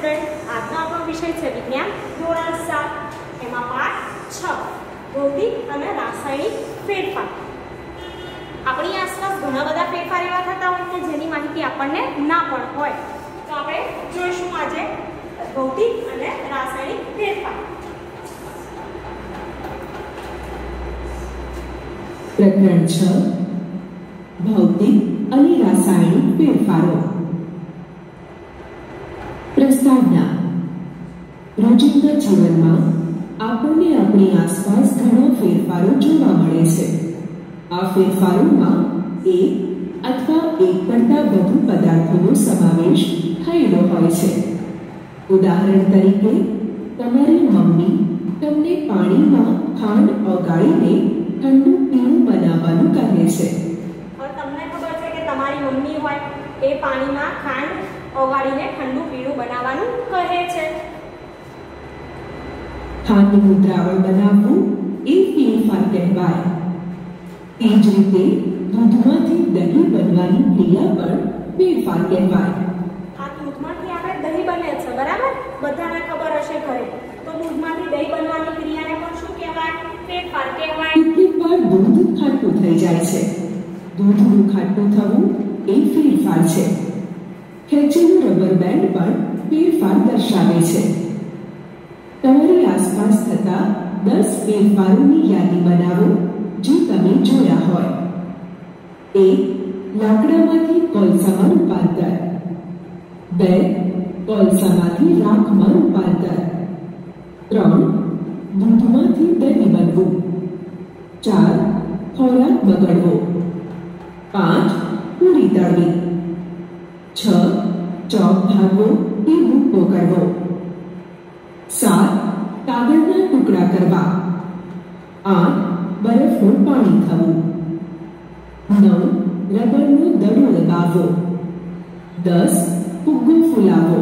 Student આજનો આપણો વિષય છે વિજ્ઞાન ધોરણ 7 એમાં પાઠ 6 ભૌતિક અને રાસાયણિક ફેરફાર। આપણી આસપાસ ઘણા બધા ફેરફાર એવા થતા હોય કે જેની માહિતી આપણને ના પણ હોય, તો આપણે જોઈશું આજે ભૌતિક અને રાસાયણિક ફેરફાર। પ્રકરણ 6 ભૌતિક અને રાસાયણિક ફેરફારો। પ્રસ્તાવના। રોજિંદા જીવનમાં આપણને આપણી આસપાસ ઘણા ફેરફારો જોવા મળે છે। આ ફેરફારોમાં એક અથવા એક કરતાં વધુ પદાર્થોનો સમાવેશ થયેલો હોય છે। ઉદાહરણ તરીકે, તમારી મમ્મી તમને પાણીમાં ખાંડ ઓગાળીને ઠંડુ પીણું બનાવવાનું કહે છે। હવે તમને ખબર છે કે તમારી મમ્મી હોય એ પાણીમાં ખાંડ ઓગાળીને ઠંડુ પીણું બનાવવાનું કહે છે। ખાંડનું દ્રાવણ બનાવવું એ ફેરફાર કહેવાય। એ જ રીતે દૂધમાંથી દહીં બનવાની ક્રિયા પણ ફેરફાર કહેવાય। આ દૂધમાંથી આપણે દહીં બને છે, બરાબર? બધાને ખબર હશે ઘરે। તો દૂધમાંથી દહીં બનવાની ક્રિયાને પણ શું કહેવાય? ફેરફાર કહેવાય। કેટલીક વાર દૂધ ખાટું થઈ જાય છે। દૂધનું ખાટું થવું એ ફેરફાર છે। ખેંચેલું રબર બેન્ડ પણ ફેરફાર દર્શાવે છે। તમારી આસપાસ થતા 10 ફેરફારોની યાદી બનાવો જે તમે જોયા હોય। 1. લાકડામાંથી કોલસામાં રૂપાંતર। 2. કોલસામાંથી રાખમાં રૂપાંતર। 3. દૂધમાંથી દહીં બનવું। 4. ખોરાક બગડવો। 5. પૂરી તળવી। 6. ચોક ભાગવો કે ભૂકો કરવો। 7. કાગળના ટુકડા કરવા। 8. બરફનું પાણી થવું। 9. રબરનો દડો લગાવવો। 10. ફુગ્ગો ફૂલાવવો।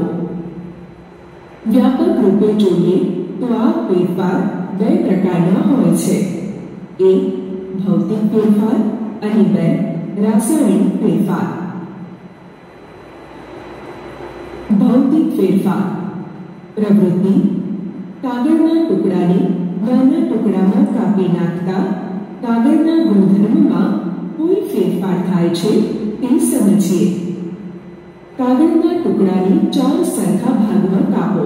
વ્યાપક રૂપે જોઈએ તો આ ફેરફાર 2 પ્રકારના હોય છે। 1. ભૌતિક ફેરફાર અને 2. રાસાયણિક ફેરફાર। ભૌતિક ફેરફાર પ્રવૃત્તિ। કાગળના ટુકડાને નાના ટુકડામાં કાપી નાખતા કાગળના ગુણધર્મમાં કોઈ ફેરફાર થાય છે તે સમજીએ। કાગળના ટુકડાને 4 સરખા ભાગમાં કાપો।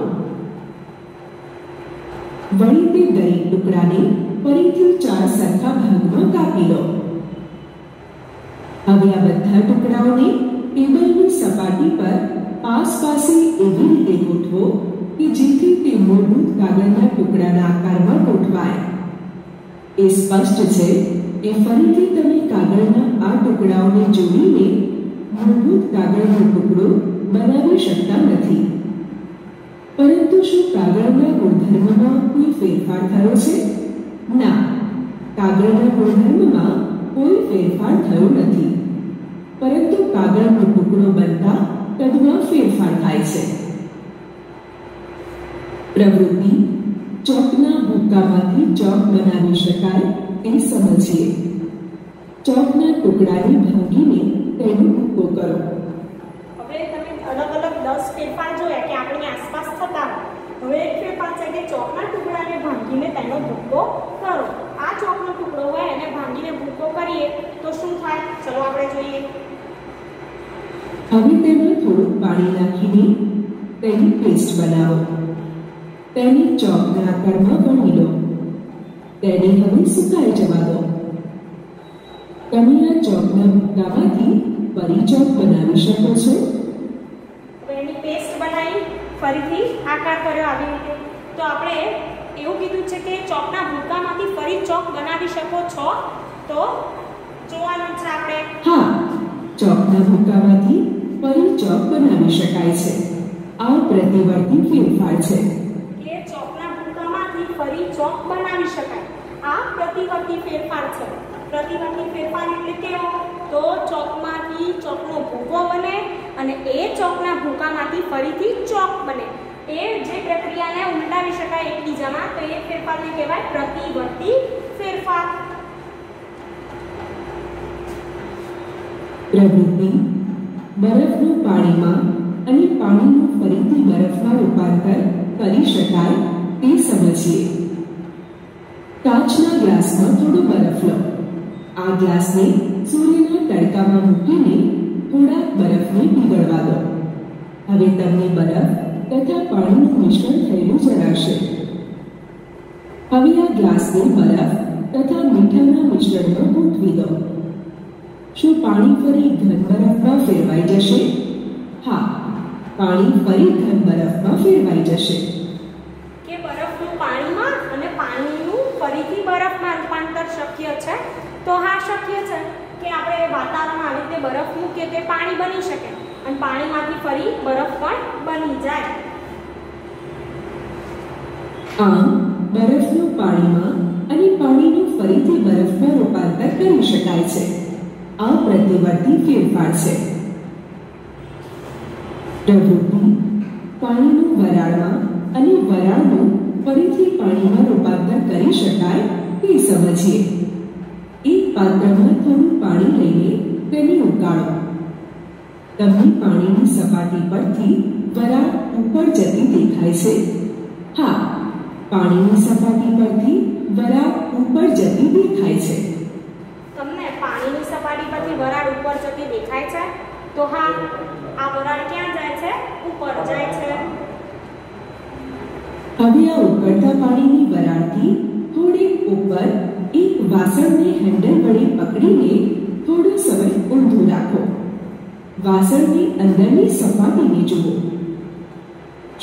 વળી તે દરેક ટુકડાને ફરીથી 4 સરખા ભાગમાં કાપી લો। હવે આ બધા ટુકડાઓને ટેબલની સપાટી પર પાસે એવી રીતે ગોઠવો કે જેથી તે મૂળભૂત કાગળના ટુકડાના આકારમાં ગોઠવાય। એ સ્પષ્ટ છે કે ફરીથી તમે કાગળના આ ટુકડાઓને જોડીને મૂળભૂત કાગળનો ટુકડો બનાવી શકતા નથી। પરંતુ શું કાગળના ગુણધર્મમાં કોઈ ફેરફાર થયો છે? ના, કાગળના ગુણધર્મમાં કોઈ ફેરફાર થયો નથી, પરંતુ કાગળનો ટુકડો બનતા કદમાં ફેરફાર થાય છે। પ્રવૃત્તિ। ચોકના ભૂક્કામાંથી ચોક બનાવી શકાય એ સમજીએ। ચોકના ટુકડાને ભાંગીને તેનો ભૂક્કો કરો। હવે તમે અલગ અલગ 10 ફેરફાર જોયા કે આપણી આસપાસ થતા હોય। હવે એક ફેરફાર છે કે ચોકના ટુકડાને ભાંગીને તેનો ભૂક્કો કરો। આ ચોકનો ટુકડો હોય એને ભાંગીને ભૂક્કો કરીએ તો શું થાય? ચલો આપણે જોઈએ। હવે તેમાં થોડું પાણી નાખીને તેની પેસ્ટ બનાવો। તેને ચોકના આકારમાં વણી લો। તેને હવે સુકાઈ જવા દો। તમે આ ચોકના ભૂક્કામાંથી ફરી ચોક બનાવી શકો છો। હવે એની પેસ્ટ બનાવી ફરીથી આકાર કર્યો આવી રીતે। તો આપણે એવું કીધું છે કે ચોકના ભૂક્કામાંથી ફરી ચોક બનાવી શકો છો, તો જોવાનું છે આપણે। હા, ચોકના ભૂક્કામાંથી ફરી ચોક બનાવી શકાય છે। આ પ્રતિવર્તી ફેરફાર છે કે ચોકના ભૂક્કામાંથી ફરી ચોક બનાવી શકાય। આ પ્રતિવર્તી ફેરફાર છે। પ્રતિવર્તી ફેરફાર એટલે કેવો? તો ચોકમાંથી ચોકનો ભૂકો બને અને એ ચોકના ભૂકામાંથી ફરીથી ચોક બને। એ જે પ્રક્રિયાને ઉલટાવી શકાય એકબીજામાં, તો એ ફેરફારને કહેવાય પ્રતિવર્તી ફેરફાર। પ્રવૃત્તિ। બરફનું પાણીમાં અને પાણીનું ફરીથી બરફમાં રૂપાંતર કરી શકાય તે સમજીએ. કાચના ગ્લાસમાં થોડો બરફ લો. આ ગ્લાસને સૂર્યના તડકામાં મૂકીને થોડાક બરફને પીગળવા દો. હવે તમને બરફ તથા પાણીનું મિશ્રણ થયેલું જણાશે. હવે આ ગ્લાસને બરફ તથા મીઠાના મિશ્રણમાં ગોઠવી દો. શું પાણી ફરી ઘન બરફમાં ફેરવાઈ જશે? હા, પાણી ફરી ઘન બરફમાં ફેરવાઈ જશે. કે બરફનું પાણીમાં અને પાણીનું ફરીથી બરફમાં રૂપાંતર શક્ય છે? તો હા, શક્ય છે કે આપણે વાતાવરણમાં આવી રીતે બરફ મૂકીએ તો પાણી બની શકે અને પાણીમાંથી ફરી બરફ પણ બની જાય. આમ બરફનું પાણીમાં અને પાણીનું ફરીથી બરફમાં રૂપાંતર કરી શકાય છે. આ પ્રતિવર્તી ફેરફાર છે. પ્રવૃત્તિ પાણીનું વરાળમાં અને વરાળનું ફરીથી પાણીમાં રૂપાંતર કરી શકાય તે સમજીએ. એક પાત્રમાં થોડું પાણી લઈને તેને ઉકાળો. તમને પાણીની સપાટી પરથી વરાળ ઉપર જતી દેખાય છે? હા, પાણીની સપાટી પરથી વરાળ ઉપર જતી દેખાય છે. તમને પાણીની સપાટી પરથી વરાળ ઉપર જતી દેખાય છે? તો હા, આ વરાળ ક્યાં જાય છે? ઉપર જાય છે. હવે આ ઉકળતા પાણીની વરાળથી થોડીક ઉપર એક વાસણને હેન્ડલ વડે પકડીને થોડો સમય ઊંધું રાખો. વાસણની અંદરની સપાટીને જુઓ.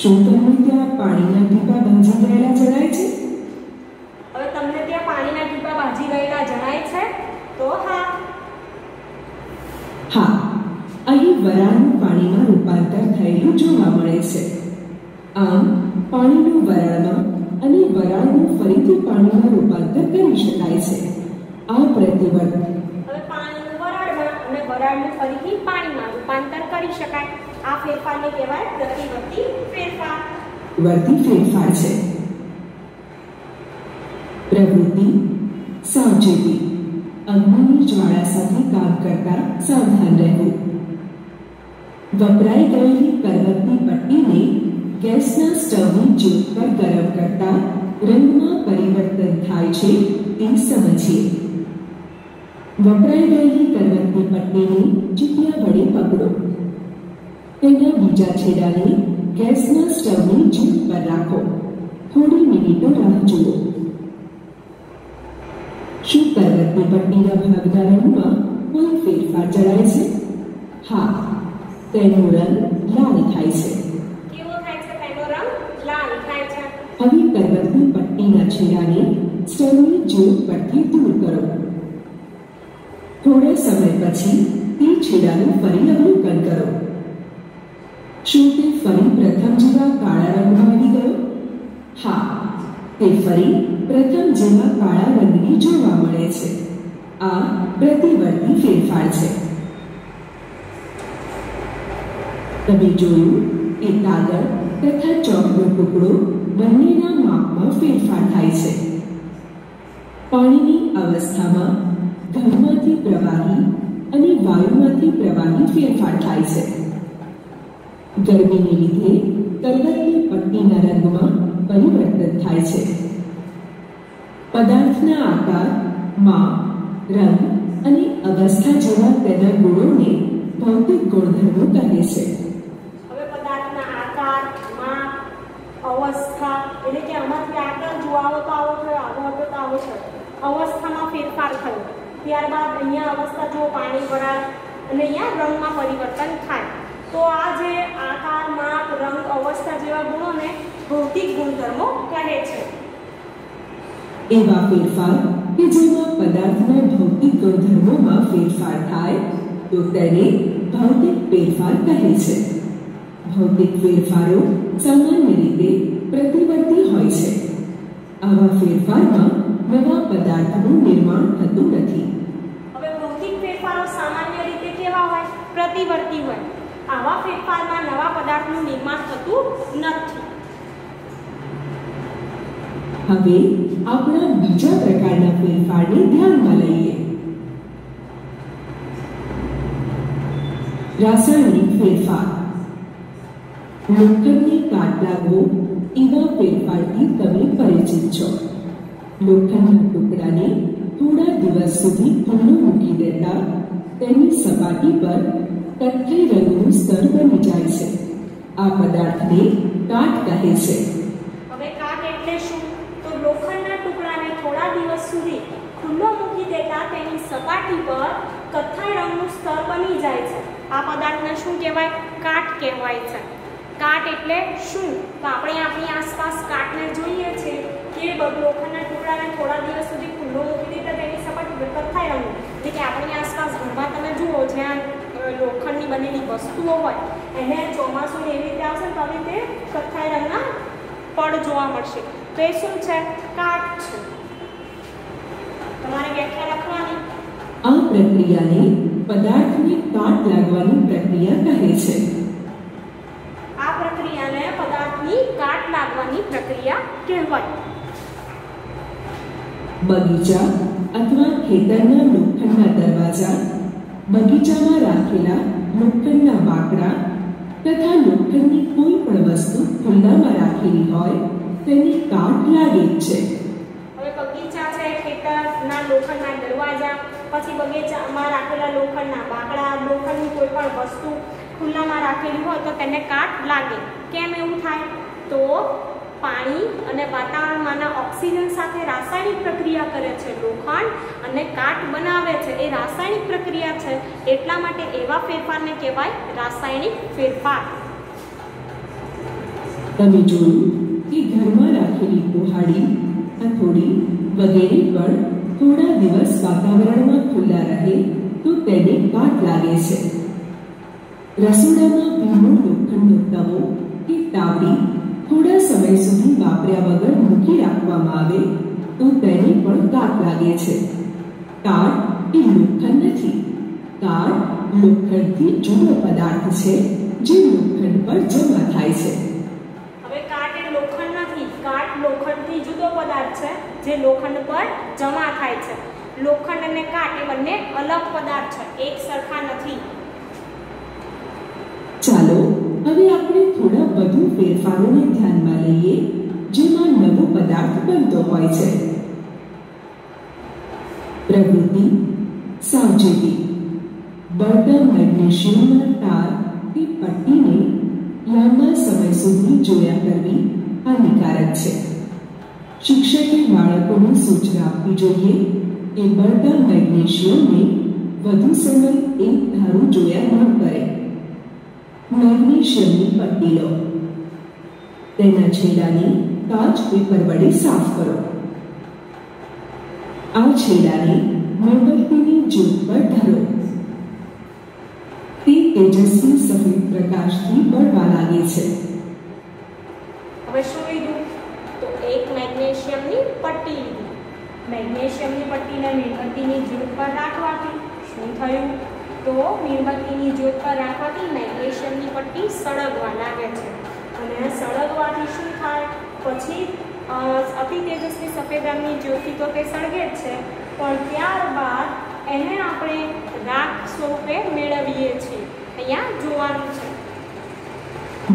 શું તમને ત્યાં પાણીના ટીપા ભાંજી ગયેલા જણાય છે? હવે તમને ત્યાં પાણીના ટીપા ભાંજી ગયેલા જણાય છે? તો હા. હા, અહીં વરાળનું પાણીમાં રૂપાંતર થયેલું જોવા મળે છે. આમ પાણીનું વરાળમાં અને વરાળનું ફરીથી પાણીમાં રૂપાંતર કરી શકાય છે. આ પ્રતિવર્ત હવે પાણીનું વરાળમાં અને વરાળનું ફરીથી પાણીમાં રૂપાંતર કરી શકાય. આ ફેરફારને કહેવાય પ્રતિવર્તી ફેરફાર. વર્તી ફેરફાર છે. પ્રવૃત્તિ સાવચેતી અગ્નિની જ્વાળા સાથે કામ કરતા સાવધાન રહેવું. વપરાઈ ગયેલી કરવતની પટ્ટીને ગેસના સ્ટવની જ્યોત પર ગરમ કરતા રંગમાં પરિવર્તન થાય છે તે સમજીએ. વપરાઈ ગયેલી કરવતની પટ્ટીને ચીપિયા વડે પકડો. તેના બીજા છેડાને ગેસના સ્ટવની જ્યોત પર રાખો. થોડી મિનિટો રાહ જુઓ. શું કરવતની પટ્ટીના ભાગના રંગમાં કોઈ ફેરફાર જણાય છે? હા, તેનો રંગ લાલ થાય છે. કેવો થાય છે? તેનો રંગ લાલ થાય છે. હવે કરવતની પટ્ટીના છેડાને સ્ટવની જ્યોત પરથી દૂર કરો. થોડા સમય પછી તે છેડાનું ફરી અવલોકન કરો. શું તે ફરી પ્રથમ જેવા કાળા રંગમાં આવી ગયો? હા, તે ફરી પ્રથમ જેવા કાળા રંગની જોવા મળે છે. આ પ્રતિવર્તી ફેરફાર છે. તમે જોયું કે કાગળ તથા ચોકનો ટુકડો બંનેના માપમાં ફેરફાર થાય છે. પાણીની અવસ્થામાં ઘનમાંથી પ્રવાહી અને વાયુમાંથી પ્રવાહી ફેરફાર થાય છે. ગરમીને લીધે કરવતની પટ્ટીના રંગમાં પરિવર્તન થાય છે. પદાર્થના આકાર, માપ, રંગ અને અવસ્થા જેવા તેના ગુણોને ભૌતિક ગુણધર્મો કહે છે. હવે પદાર્થના આકાર, માપ, અવસ્થા એટલે કે આમાંથી આકાર જો આવો તો આવો થયો, આવો હતો તો આવો થયો. અવસ્થામાં ફેરફાર થયો. ત્યારબાદ અહીંયા અવસ્થા જો પાણી, વરાળ અને અહીંયા રંગમાં પરિવર્તન થાય. તો આ જે આકાર, માપ, રંગ, અવસ્થા જેવા ગુણોને ભૌતિક ગુણધર્મો કહે છે. એવા ફેરફાર કે જેમાં પદાર્થના ભૌતિક ગુણધર્મોમાં ફેરફાર થાય તો તેને ભૌતિક ફેરફાર કહે છે. ભૌતિક ફેરફારો સામાન્ય રીતે પ્રતિવર્તી હોય છે. આવા ફેરફારમાં નવા પદાર્થનું નિર્માણ થતું નથી. હવે ભૌતિક ફેરફારો સામાન્ય રીતે કેવા હોય? પ્રતિવર્તી હોય. આવા ફેરફારમાં નવા પદાર્થનું નિર્માણ થતું નથી. હવે આપણા બીજા પ્રકારના ફેરફારને ધ્યાનમાં લઈએ. રાસાયણિક ફેરફાર. લોખંડને કાટ લાગવો એવા ફેરફારથી તમે પરિચિત છો. લોખંડના ટુકડાને થોડા દિવસ સુધી ખુલ્લો મૂકી દેતા તેની સપાટી પર કથ્થઈ રંગનું સ્તર બની જાય છે. આ પદાર્થને કાટ કહે છે. હવે કાટ એટલે શું? તો લોખંડના ટુકડાને થોડા દિવસ સુધી ખુલ્લો મૂકી દેતા તેની સપાટી પર કથ્થઈ રંગનું સ્તર બની જાય છે. આ પદાર્થને શું કહેવાય? કાટ કહેવાય છે. કાટ એટલે શું? તો આપણે આપણી આસપાસ કાટને જોઈએ છે કે લોખંડના ટુકડાને થોડા દિવસ સુધી ખુલ્લો મૂકી દેતા તેની સપાટી પર કથ્થઈ રંગનું, એટલે કે આપણી આસપાસ ઘરમાં તમે જુઓ જ્યાં લોખંડની બનેલી વસ્તુઓ હોય એને ચોમાસું એવી રીતે આવશે તો આવી રીતે કથ્થઈ રંગના પડ જોવા મળશે. તો એ શું છે? કાટ છે. તમારે વ્યાખ્યા લખવાની. આ પ્રક્રિયાને પદાર્થને કાટ લાગવાની પ્રક્રિયા કહે છે. આ પ્રક્રિયાને પદાર્થની કાટ લાગવાની પ્રક્રિયા કહેવાય. બગીચા અથવા ખેતરના લોખંડના દરવાજા, બગીચામાં રાખેલા લોખંડના બાકડા તથા લોખંડની કોઈ પણ વસ્તુ ખુલ્લામાં રાખેલી હોય તેની કાટ લાગે જ છે. હવે બગીચા છે, ખેતરના લોખંડના દરવાજા, પછી બગીચામાં રાખેલા લોખંડના બાકડા, લોખંડની કોઈ પણ વસ્તુ ખુલ્લામાં રાખેલી હોય તો તેને કાટ લાગે. કેમ એવું થાય? તો પાણી અને વાતાવરણમાંના ઓક્સિજન સાથે રાસાયણિક પ્રક્રિયા કરે છે લોખંડ અને કાટ બનાવે છે. એ રાસાયણિક પ્રક્રિયા છે એટલા માટે એવા ફેરફારને કહેવાય રાસાયણિક ફેરફાર. તમે જોયું કે ઘરમાં રાખેલી કુહાડી, હથોડી વગેરે પણ થોડા દિવસ વાતાવરણમાં ખુલ્લા રહે તો તેને કાટ લાગે છે. રસોડામાં ભીનો લોખંડનો તવો કે તાવડી થોડા સમય સુધી વાપર્યા વગર મૂકી રાખવામાં આવે તો તેને પણ કાટ લાગે છે. કાટ એ લોખંડ નથી. કાટ લોખંડથી જુદો પદાર્થ છે જે લોખંડ પર જમા થાય છે. હવે કાટ એ લોખંડ નથી. કાટ લોખંડથી જુદો પદાર્થ છે જે લોખંડ પર જમા થાય છે. લોખંડ અને કાટ એ બંને અલગ પદાર્થ છે, એક સરખા નથી. ચાલો હવે આપણે થોડા વધુ ફેરફારોને ધ્યાનમાં લઈએ જેમાં નવો પદાર્થ બનતો હોય છે. પ્રવૃત્તિ, સાવચેતી. બળતા મેગ્નેશિયમના તાર કે પટ્ટીને લાંબા સમય સુધી જોયા કરવી હાનિકારક છે. શિક્ષકે બાળકોને સૂચના આપવી જોઈએ કે બળતા મેગ્નેશિયમને વધુ સમય એક ધારું જોયા ન કરે. મેગ્નેશિયમની પટ્ટી લો. તેના છેડાને કાચ પેપર વડે સાફ કરો. આ છેડાને મીણબત્તીની જ્યોત પર ધરો. તે તેજસ્વી સફેદ પ્રકાશથી બળવા લાગે છે. હવે શું લીધું? તો એક મેગ્નેશિયમની પટ્ટી લીધી. મેગ્નેશિયમની પટ્ટીને મીણબત્તીની જ્યોત પર રાખવાથી શું થયું? તો મીણબત્તીની જ્યોત પર રાખવાથી મેગ્નેશિયમની પટ્ટી સળગવા લાગે છે અને સળગવાથી શું થાય? પછી અતિ તેજસ્વી સફેદ રંગની જ્યોતિ તો તે સળગે જ છે પણ ત્યારબાદ એને આપણે રાખ સ્વરૂપે મેળવીએ છીએ. અહીંયા જોવાનું છે.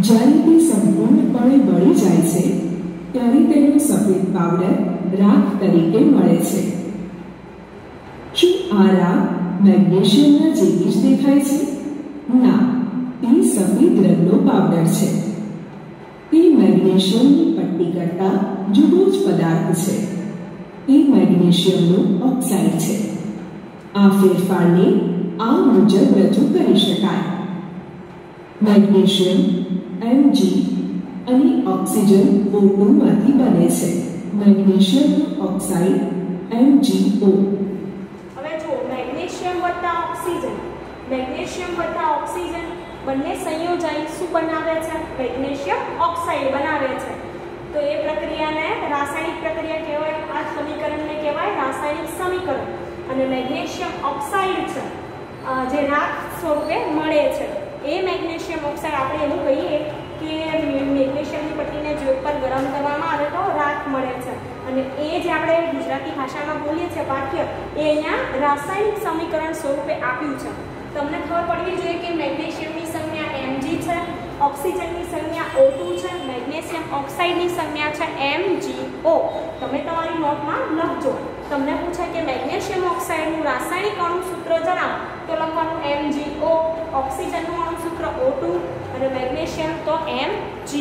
જ્યારે તે સંપૂર્ણપણે બળી જાય છે ત્યારે તેનો સફેદ પાવડર રાખ તરીકે મળે છે. શું આ રાખ મેગ્નેશિયમના જેવી જ દેખાય છે? ના, તે સફેદ રંગનો પાવડર છે. તે મેગ્નેશિયમની પટ્ટી કરતાં જુદો જ પદાર્થ છે. તે મેગ્નેશિયમનું ઓક્સાઇડ છે. આ ફેરફારને આ મુજબ રજૂ કરી શકાય. મેગ્નેશિયમ Mg અને ઓક્સિજન O2 માંથી બને છે. મેગ્નેશિયમનું ઓક્સાઇડ MgO. મેગ્નેશિયમ વત્તા ઓક્સિજન બંને સંયોજાઈ શું બનાવે છે? મેગ્નેશિયમ ઓક્સાઇડ બનાવે છે. તો એ પ્રક્રિયાને રાસાયણિક પ્રક્રિયા કહેવાય. આ સમીકરણને કહેવાય રાસાયણિક સમીકરણ. અને મેગ્નેશિયમ ઓક્સાઇડ છે જે રાખ સ્વરૂપે મળે છે. એ મેગ્નેશિયમ ઓક્સાઇડ આપણે એવું કહીએ કે મેગ્નેશિયમની પટ્ટીને જ્યોત પર ગરમ કરવામાં આવે તો રાખ મળે છે અને એ જે આપણે ગુજરાતી ભાષામાં બોલીએ છીએ વાક્ય એ અહીંયા રાસાયણિક સમીકરણ સ્વરૂપે આપ્યું છે. તમને ખબર પડવી જોઈએ કે મેગ્નેશિયમની સંજ્ઞા Mg છે ઓક્સિજનની સંજ્ઞા O2 છે, મેગ્નેશિયમ ઓક્સાઇડની સંજ્ઞા છે MgO. તમે તમારી નોટમાં લખજો. તમને પૂછે કે મેગ્નેશિયમ ઓક્સાઇડનું રાસાયણિક અણુસૂત્ર જણાવો તો લખવાનું MgO, ઓક્સિજનનું અણુસૂત્ર O2 અને મેગ્નેશિયમ તો Mg.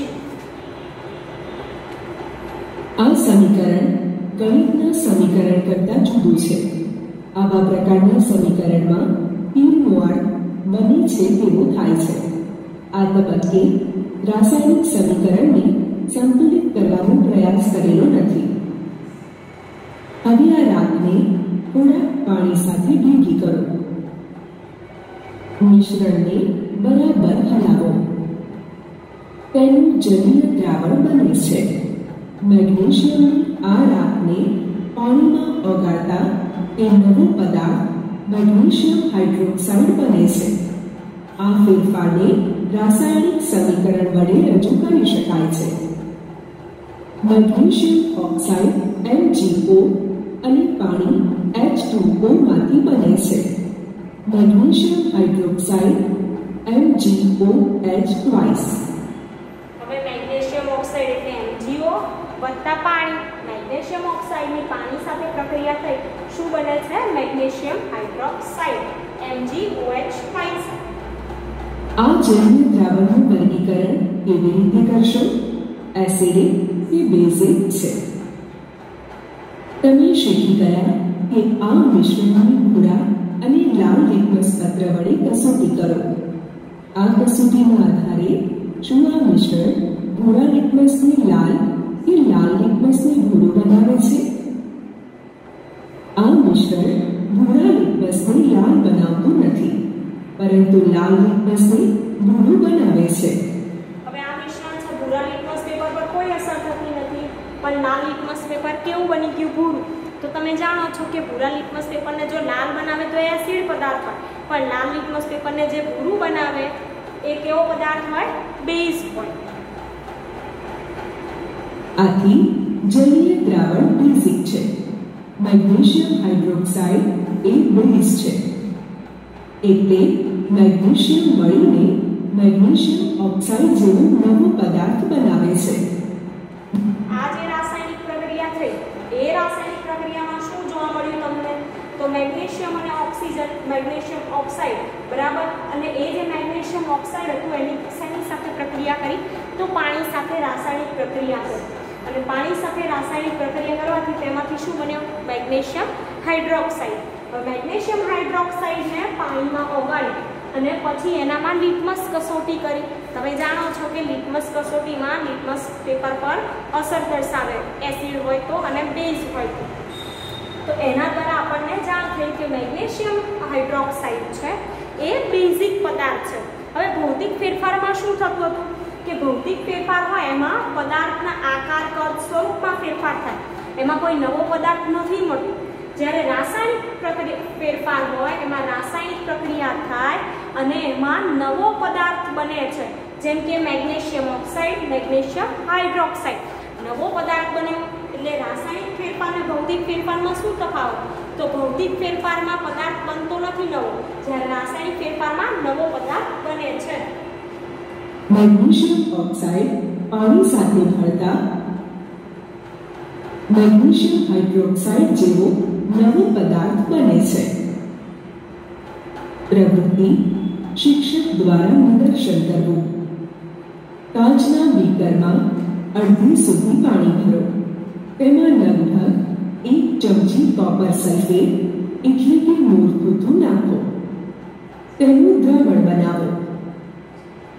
આ સમીકરણ ગણિતના સમીકરણ કરતાં જુદું છે. આવા પ્રકારના સમીકરણમાં તીરનો અર્થ બને છે તેવો થાય છે. આ તબક્કે રાસાયણિક સમીકરણને સંતુલિત કરવાનો પ્રયાસ કરેલો નથી. હવે આ રાતને થોડા પાણી સાથે ભેગી કરો. મિશ્રણને બરાબર હલાવો. તેનું જલીય દ્રાવણ બને છે. મેગ્નેશિયમની આ રાતને પાણીમાં ઓગાળતા એ નવો પદાર્થ મેગ્નેશિયમ હાઇડ્રોક્સાઇડ બને છે. આ ફેરફારને રાસાયણિક સમીકરણ વડે રજૂ કરી શકાય છે. મેગ્નેશિયમ ઓક્સાઇડ MgO અને પાણી H2O માંથી બને છે. Magnesium hydroxide MgOH twice. હવે મેગ્નેશિયમ ઓક્સાઇડ એટલે MgO વત્તા પાણી. મેગ્નેશિયમ ઓક્સાઇડની પાણી સાથે પ્રક્રિયા થઈ શું બને છે? Magnesium hydroxide MgOH twice. આ જલીય દ્રાવણનું વર્ગીકરણ કેવી રીતે કરશો? એસિડિક કે બેઝિક છે? તમે શીખી ગયા કે આ મિશ્રણની ભૂરા અને લાલ લિટમસ પત્ર વડે કસોટી કરો. આ કસોટીના આધારે શું આ મિશ્રણ ભૂરા લિટમસને લાલ કે લાલ લિટમસને ભૂરું બનાવે છે? આ મિશ્રણ ભૂરા લિટમસને લાલ બનાવતું નથી, પરંતુ લાલ લિટમસને ભૂરું બનાવે છે. હવે આ મિશ્રણ છે ભૂરા લિટમસ પેપર પર કોઈ અસર થતી નથી, પણ લાલ લિટમસ પેપર કેવું બની ગયું? ભૂરું. તો તમે જાણો છો કે ભૂરા લિટમસ પેપરને જો લાલ બનાવે તો એ એસિડ પદાર્થ હોય, પણ લાલ લિટમસ પેપરને જે ભૂરું બનાવે એ કેવો પદાર્થ હોય? બેઝ હોય. આથી જલીય દ્રાવણ બેઝિક છે. મેગ્નેશિયમ હાઇડ્રોક્સાઇડ એ બેઝ છે. એટલે મેગ્નેશિયમ મળીને મેગ્નેશિયમ ઓક્સાઇડ જેવો નવો પદાર્થ બનાવે છે. આ જે રાસાયણિક પ્રક્રિયા થઈ એ રાસાયણિક પ્રક્રિયામાં શું જોવા મળ્યું તમને? તો મેગ્નેશિયમ અને ઓક્સિજન, મેગ્નેશિયમ ઓક્સાઇડ બરાબર, અને એ જે મેગ્નેશિયમ ઓક્સાઇડ હતું એની શેની સાથે પ્રક્રિયા કરી? તો પાણી સાથે રાસાયણિક પ્રક્રિયા કરી. અને પાણી સાથે રાસાયણિક પ્રક્રિયા કરવાથી તેમાંથી શું બન્યો? Magnesium hydroxide. હવે મેગ્નેશિયમ હાઇડ્રોક્સાઇડને પાણીમાં ઓગાળી અને પછી એનામાં લિટમસ કસોટી કરી. તમે જાણો છો કે લિટમસ કસોટીમાં લિટમસ પેપર પર અસર દર્શાવે, એસિડ હોય તો અને બેઝ હોય તો એના દ્વારા આપણને જાણ થઈ કે મેગ્નેશિયમ હાઇડ્રોક્સાઇડ છે એ બેઝિક પદાર્થ છે. હવે ભૌતિક ફેરફારમાં શું થતું હતું કે ભૌતિક ફેરફાર હોય એમાં પદાર્થના આકાર, કદ, સ્વરૂપમાં ફેરફાર થાય, એમાં કોઈ નવો પદાર્થ નથી મળતો. જ્યારે રાસાયણિક ફેરફાર હોય એમાં રાસાયણિક પ્રક્રિયા થાય અને એમાં નવો પદાર્થ બને છે, જેમ કે મેગ્નેશિયમ ઓક્સાઇડ, મેગ્નેશિયમ હાઇડ્રોક્સાઇડ. નવો પદાર્થ બન્યો એટલે રાસાયણિક ફેરફાર અને ભૌતિક ફેરફારમાં શું તફાવત? તો ભૌતિક ફેરફારમાં પદાર્થ બનતો નથી નવો, જ્યારે રાસાયણિક ફેરફારમાં નવો પદાર્થ બને છે. મેગ્નેશિયમ ઓક્સાઇડ પાણી સાથે ભળતા મેગ્નેશિયમ હાઇડ્રોક્સાઇડ જેવો નવો પદાર્થ બને છે. પ્રવૃત્તિ શિક્ષક દ્વારા નિદર્શન કરવું. કાચના બીકરમાં અડધી સુધી પાણી ભરો. તેમાં લગભગ 1 ચમચી કોપર સલ્ફેટ એટલે કે મૂળભૂતું નાખો. તેનું દ્રાવણ બનાવો.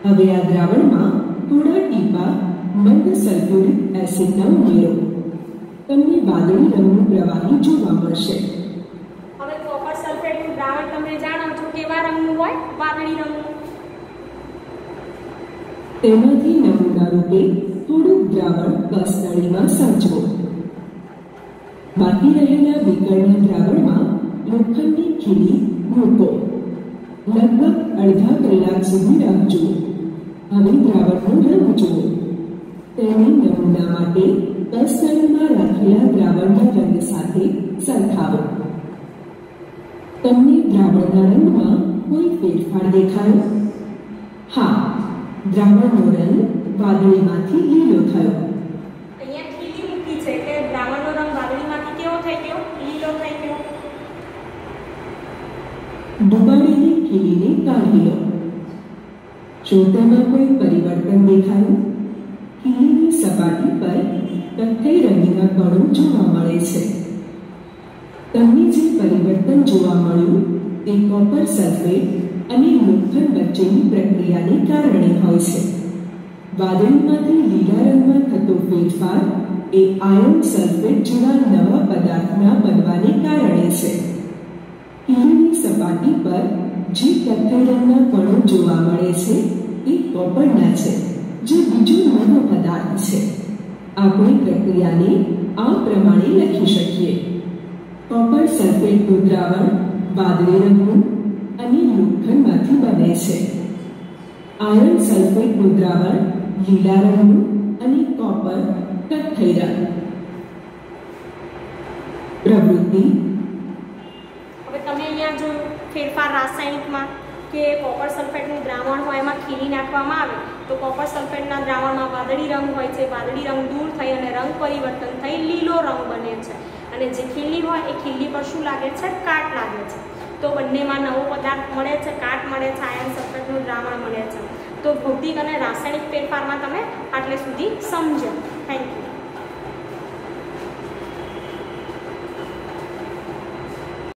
હવે આ દ્રાવણમાં થોડા ટીપા મંદ સલ્ફ્યુરિક એસિડના ઉમેરો. તમને વાદળી રંગનું પ્રવાહી જોવા મળશે. હવે કોપર સલ્ફેટનું દ્રાવણ તમે જાણો છો કેવા રંગનું હોય? વાદળી રંગનું. તેમાંથી નમૂના રૂપે થોડુંક દ્રાવણ કસનળીમાં સાચવો. બાકી રહેલા બીકરના દ્રાવણમાં લોખંડની ખીલી મૂકો. લગભગ અડધા કલાક સુધી રાહ જુઓ. હવે દ્રાવણનો રંગ જુઓ. તેને નમૂના માટે કસનળીમાં રાખેલા દ્રાવણના રંગ સાથે સરખાવો. તમને દ્રાવણના રંગમાં કોઈ ફેરફાર દેખાયો? હા, દ્રાવણનો રંગ વાદળીમાંથી લીલો થયો. અહીંયા ખીલી મૂકી છે કે દ્રાવણનો રંગ વાદળીમાંથી કેવો થઈ ગયો? લીલો થઈ ગયો. ડુબાડેલી ખીલીને કાઢી લો. જો તેમાં કોઈ પરિવર્તન દેખાયું? ખીલીની સપાટી પર કથ્થઈ રંગના કણો જોવા મળે છે. તમને જે પરિવર્તન જોવા મળ્યું તે કોપર સલ્ફેટ અને લોખંડ વચ્ચેની પ્રક્રિયાને કારણે હોય છે. વાદળીમાંથી લીલા રંગમાં થતો ફેરફાર એ આયર્ન સલ્ફેટ જેવા નવા પદાર્થના બનવાને કારણે છે. ખીલીની સપાટી પર જે કથ્થઈ રંગના કણો જોવા મળે છે એ કોપરના છે, જે બીજો નવો પદાર્થ છે. આપણે પ્રક્રિયાને આ પ્રમાણે લખી શકીએ. કોપર સલ્ફેટનું દ્રાવણ વાદળી રંગનું અને લોખંડમાંથી બને છે. આયર્ન સલ્ફેટનું દ્રાવણ લીલા રંગનું અને કોપર કથ્થઈ રંગ. પ્રવૃત્તિ. હવે તમે અહીંયા જોયું ફેરફાર રાસાયણિકમાં કે કોપર સલ્ફેટનું દ્રાવણ હોય એમાં ખીલી નાખવામાં આવે તો કોપર સલ્ફેટના દ્રાવણમાં વાદળી રંગ હોય છે. વાદળી રંગ દૂર થઈ અને રંગ પરિવર્તન થઈ લીલો રંગ બને છે. અને જે ખીલી હોય એ ખીલી પર શું લાગે છે? કાટ લાગે છે. તો બંનેમાં નવો પદાર્થ મળે છે, કાટ મળે છે, આયર્ન સલ્ફેટનું દ્રાવણ મળે છે. તો ભૌતિક અને રાસાયણિક ફેરફારમાં તમે આટલે સુધી સમજો. Thank you.